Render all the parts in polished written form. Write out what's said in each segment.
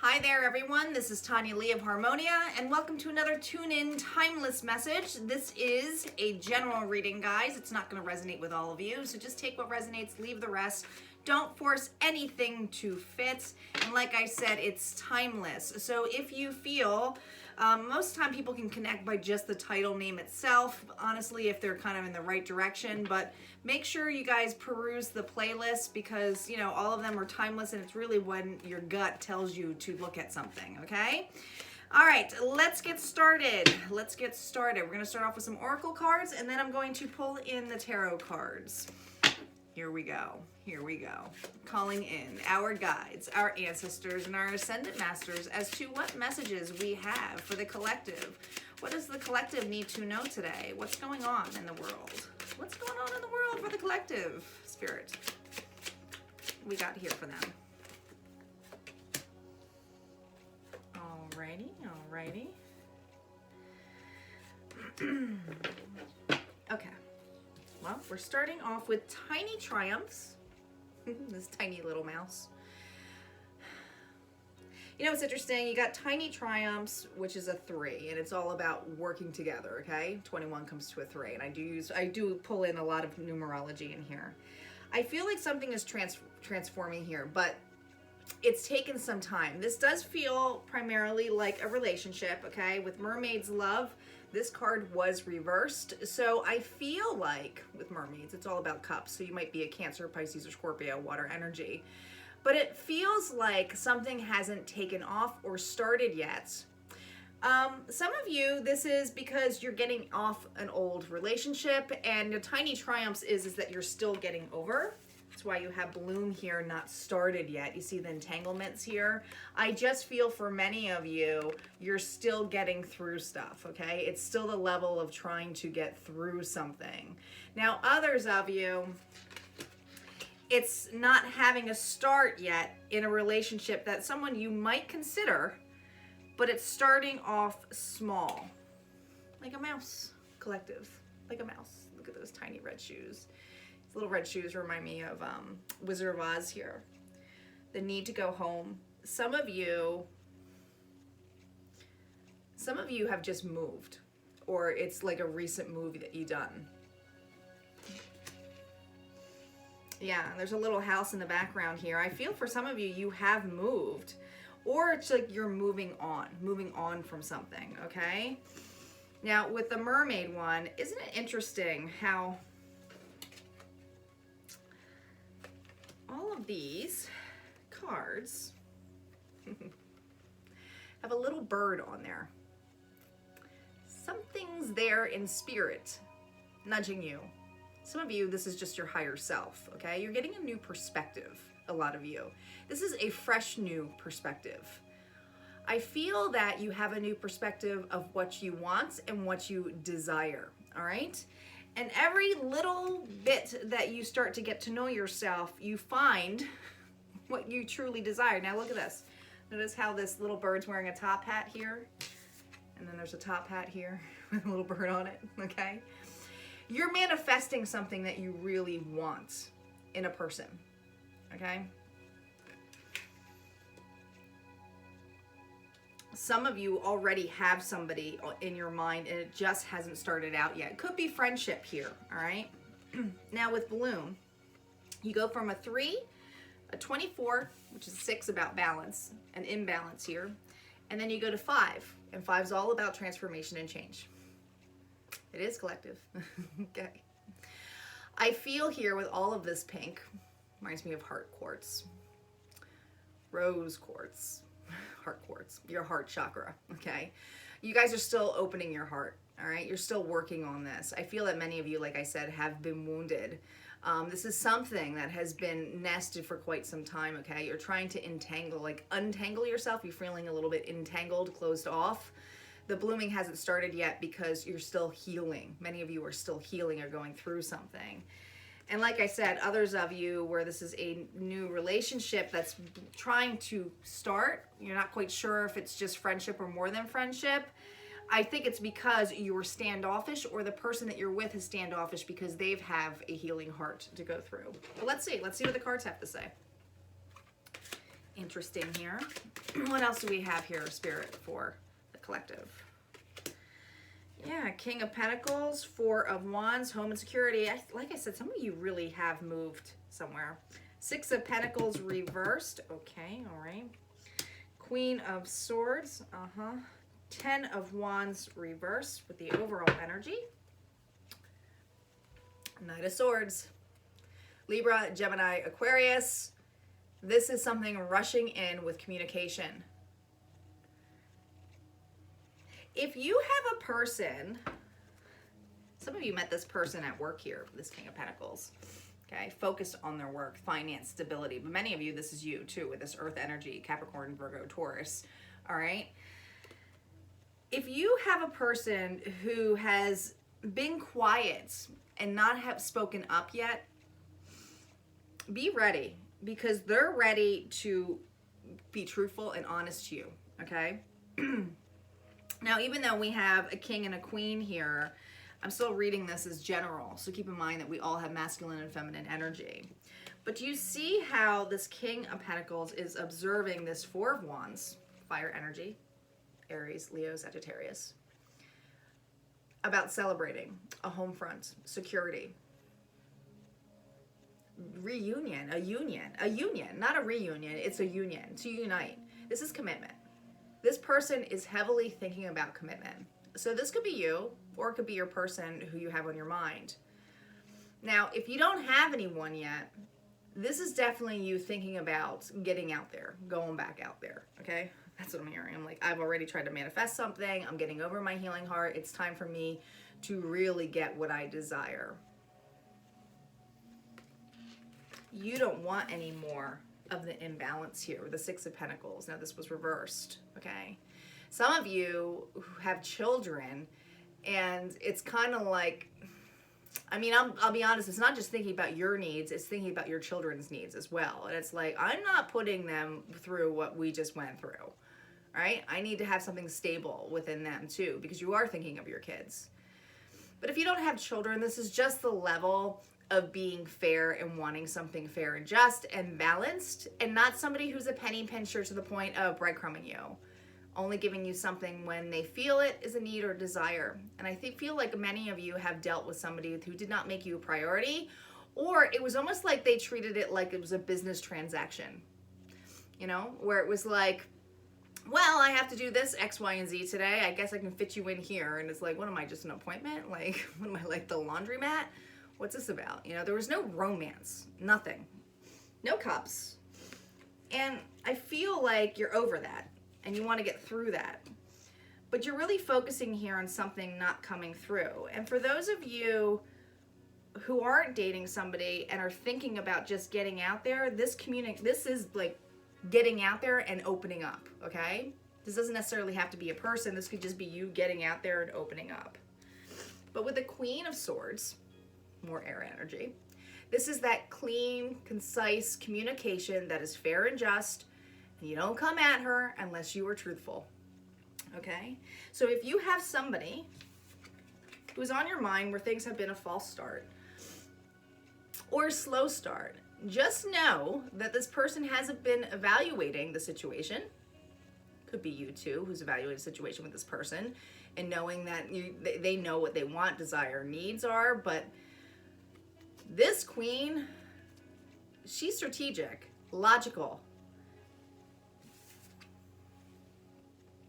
Hi there everyone, this is Tanya Lee of Harmonia and welcome to another tune-in timeless message. This is a general reading, guys. It's not going to resonate with all of you, so just take what resonates, leave the rest. Don't force anything to fit. And like I said, it's timeless. So if you feel, most of the time people can connect by just the title name itself, honestly, if they're kind of in the right direction, but make sure you guys peruse the playlist because, you know, all of them are timeless and it's really when your gut tells you to look at something, okay? All right, let's get started. We're going to start off with some oracle cards and then I'm going to pull in the tarot cards. Here we go. Calling in our guides, our ancestors, and our ascendant masters as to what messages we have for the collective. What does the collective need to know today? What's going on in the world? What's going on in the world for the collective? Spirit, we got here for them. Alrighty. Okay. Well, we're starting off with tiny triumphs. This tiny little mouse. You know what's interesting? You got tiny triumphs, which is a 3, and it's all about working together, okay? 21 comes to a 3, and I do pull in a lot of numerology in here. I feel like something is transforming here, but it's taken some time. This does feel primarily like a relationship, okay? With Mermaid's Love, this card was reversed. So I feel like with mermaids, it's all about cups. So you might be a Cancer, Pisces, or Scorpio, water energy. But it feels like something hasn't taken off or started yet. Some of you, this is because you're getting off an old relationship, and the tiny triumphs is that you're still getting over. That's why you have bloom here, not started yet. You see the entanglements here. I just feel for many of you, you're still getting through stuff, okay? It's still the level of trying to get through something. Now, others of you, it's not having a start yet in a relationship that someone you might consider, but it's starting off small. Like a mouse collective, like a mouse. Look at those tiny red shoes. Little red shoes remind me of Wizard of Oz here. The need to go home. Some of you have just moved, or it's like a recent move that you've done. Yeah, there's a little house in the background here. I feel for some of you, you have moved, or it's like you're moving on from something, okay? Now, with the mermaid one, isn't it interesting how all of these cards have a little bird on there. Something's there in spirit nudging you. Some of you, this is just your higher self, okay? You're getting a new perspective, a lot of you. This is a fresh new perspective. I feel that you have a new perspective of what you want and what you desire, all right? And every little bit that you start to get to know yourself, you find what you truly desire. Now look at this. Notice how this little bird's wearing a top hat here. And then there's a top hat here with a little bird on it, okay? You're manifesting something that you really want in a person, okay? Some of you already have somebody in your mind and it just hasn't started out yet. It could be friendship here, all right? Now with bloom, you go from a 3, a 24, which is 6 about balance, an imbalance here, and then you go to 5, and 5 is all about transformation and change. It is collective, okay? I feel here with all of this pink, reminds me of heart quartz, rose quartz, heart quartz, your heart chakra, okay? You guys are still opening your heart, all right? You're still working on this. I feel that many of you, like I said, have been wounded. This is something that has been nested for quite some time, okay? You're trying to untangle yourself. You're feeling a little bit entangled, closed off. The blooming hasn't started yet because you're still healing. Many of you are still healing or going through something. And like I said, others of you where this is a new relationship that's trying to start, you're not quite sure if it's just friendship or more than friendship. I think it's because you're standoffish or the person that you're with is standoffish because they have a healing heart to go through. But let's see what the cards have to say. interesting here. What else do we have here, Spirit, for the collective? Yeah, King of Pentacles, Four of Wands, home and security. Like I said, some of you really have moved somewhere. Six of Pentacles reversed. Okay, all right. Queen of Swords. Ten of Wands reversed with the overall energy. Knight of Swords. Libra, Gemini, Aquarius. This is something rushing in with communication. If you have a person, some of you met this person at work here, this King of Pentacles, okay, focused on their work, finance, stability. But many of you, this is you too, with this Earth energy, Capricorn, Virgo, Taurus, all right? If you have a person who has been quiet and not have spoken up yet, be ready, because they're ready to be truthful and honest to you, okay? Now, even though we have a king and a queen here, I'm still reading this as general, so keep in mind that we all have masculine and feminine energy. But do you see how this King of Pentacles is observing this Four of Wands, fire energy, Aries, Leo, Sagittarius, about celebrating a home front, security, reunion, a union, not a reunion, it's a union, to unite. This is commitment. This person is heavily thinking about commitment. So this could be you, or it could be your person who you have on your mind. Now, if you don't have anyone yet, this is definitely you thinking about getting out there, going back out there, okay? That's what I'm hearing. I'm like, I've already tried to manifest something. I'm getting over my healing heart. It's time for me to really get what I desire. You don't want any more of the imbalance here with the Six of Pentacles. Now this was reversed, okay? Some of you who have children, and it's kind of like, I mean, I'll be honest, it's not just thinking about your needs, it's thinking about your children's needs as well. And it's like, I'm not putting them through what we just went through, right? I need to have something stable within them too, because you are thinking of your kids. But if you don't have children, this is just the level of being fair and wanting something fair and just and balanced, and not somebody who's a penny pincher to the point of breadcrumbing you, only giving you something when they feel it is a need or desire. And I feel like many of you have dealt with somebody who did not make you a priority, or it was almost like they treated it like it was a business transaction, you know, where it was like, well, I have to do this X, Y, and Z today. I guess I can fit you in here. And it's like, what am I, just an appointment? Like, what am I, like the laundromat? What's this about? You know, there was no romance, nothing, no cups. And I feel like you're over that and you want to get through that. But you're really focusing here on something not coming through. And for those of you who aren't dating somebody and are thinking about just getting out there, this is like getting out there and opening up, okay? This doesn't necessarily have to be a person. This could just be you getting out there and opening up. But with the Queen of Swords, more air energy, this is that clean, concise communication that is fair and just, and you don't come at her unless you are truthful, okay? So if you have somebody who's on your mind where things have been a false start or a slow start, just know that this person hasn't been evaluating the situation. Could be you too, who's evaluating the situation with this person and knowing that they know what they want, desire, needs are. But this queen, she's strategic, logical,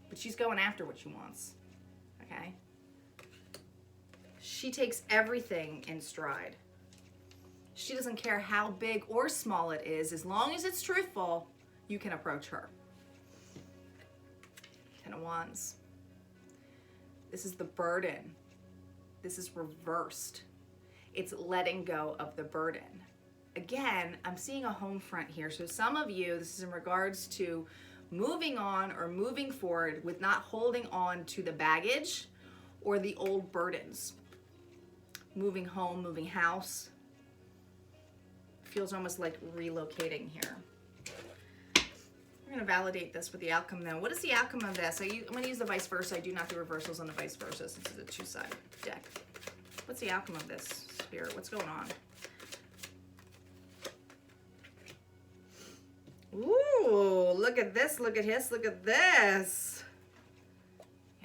but she's going after what she wants, okay? She takes everything in stride. She doesn't care how big or small it is. As long as it's truthful, you can approach her. Ten of Wands. This is the burden. This is reversed. It's letting go of the burden. Again, I'm seeing a home front here. So some of you, this is in regards to moving on or moving forward with not holding on to the baggage or the old burdens. Moving home, moving house. Feels almost like relocating here. We're going to validate this with the outcome now. What is the outcome of this? I'm going to use the vice versa. I do not do reversals on the vice versa. This is a two-sided deck. What's the outcome of this, Spirit? What's going on? Ooh, Ooh, look at this, look at this, look at this.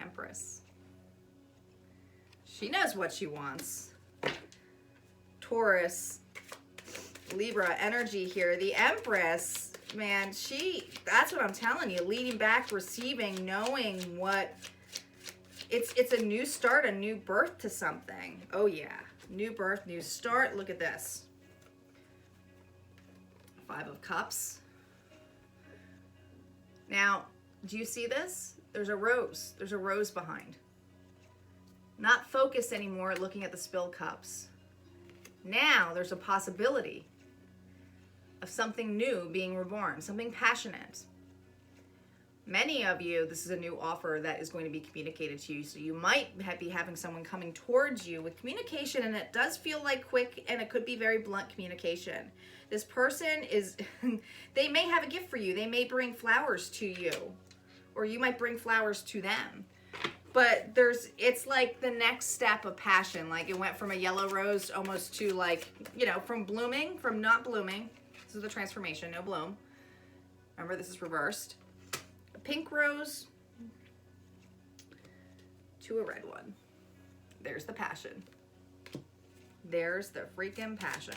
Empress. She knows what she wants. Taurus, Libra energy here. The Empress, man, that's what I'm telling you. Leading back, receiving, knowing what, it's a new start, a new birth to something. Oh yeah, new birth, new start. Look at this. 5 of Cups. Now, do you see this? There's a rose. There's a rose behind. Not focused anymore looking at the spilled cups. Now there's a possibility of something new being reborn, something passionate. Many of you, this is a new offer that is going to be communicated to you. So you might be having someone coming towards you with communication, and it does feel like quick, and it could be very blunt communication. This person is, they may have a gift for you. They may bring flowers to you, or you might bring flowers to them. But it's like the next step of passion. Like it went from a yellow rose almost to like, you know, from not blooming. This is the transformation, no bloom. Remember, this is reversed. A pink rose to a red one. There's the passion. There's the freaking passion.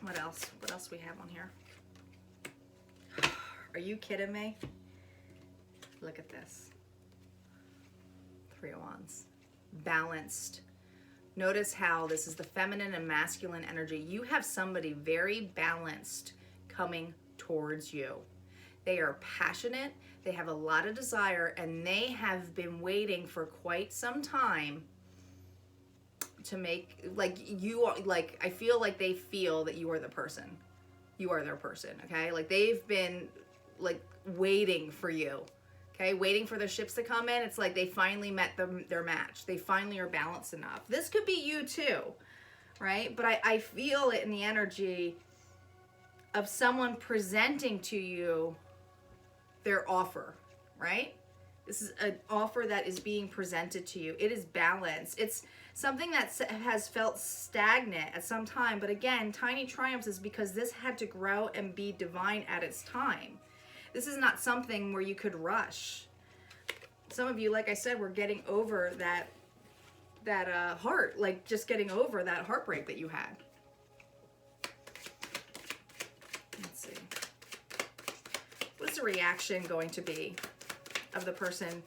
What else? What else we have on here? Are you kidding me? Look at this. 3 of Wands. Balanced. Notice how this is the feminine and masculine energy. You have somebody very balanced coming towards you. They are passionate. They have a lot of desire, and they have been waiting for quite some time to make, like, you are, like, I feel like they feel that you are the person. You are their person, okay? Like, they've been, like, waiting for you. Okay, waiting for their ships to come in. It's like they finally met their match. They finally are balanced enough. This could be you too, right? But I feel it in the energy of someone presenting to you their offer, right? This is an offer that is being presented to you. It is balanced. It's something that has felt stagnant at some time. But again, tiny triumphs is because this had to grow and be divine at its time. This is not something where you could rush. Some of you, like I said, were getting over that heart, like just getting over that heartbreak that you had. Let's see. What's the reaction going to be of the person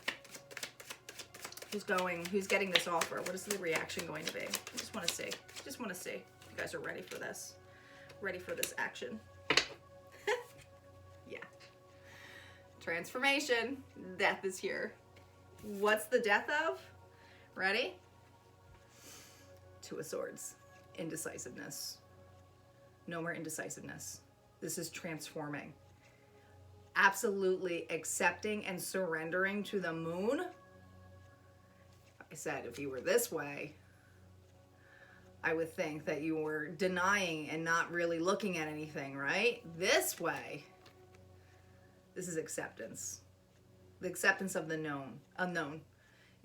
who's getting this offer? What is the reaction going to be? I just want to see. Just want to see if you guys are ready for this. Ready for this action. Yeah. Transformation. Death is here. What's the death of? Ready? 2 of Swords. Indecisiveness. No more indecisiveness. This is transforming. Absolutely accepting and surrendering to the moon. I said, if you were this way, I would think that you were denying and not really looking at anything, right? This way, this is acceptance. The acceptance of the unknown.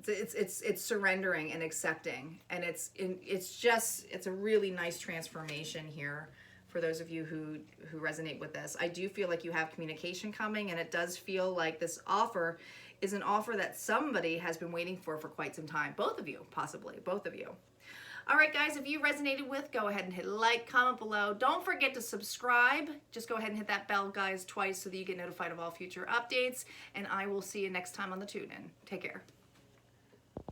It's surrendering and accepting, and it's a really nice transformation here for those of you who resonate with this. I do feel like you have communication coming, and it does feel like this offer is an offer that somebody has been waiting for quite some time. Both of you, possibly, both of you. All right, guys, if you resonated with, go ahead and hit like, comment below. Don't forget to subscribe. Just go ahead and hit that bell, guys, twice so that you get notified of all future updates. And I will see you next time on the Tune In. Take care.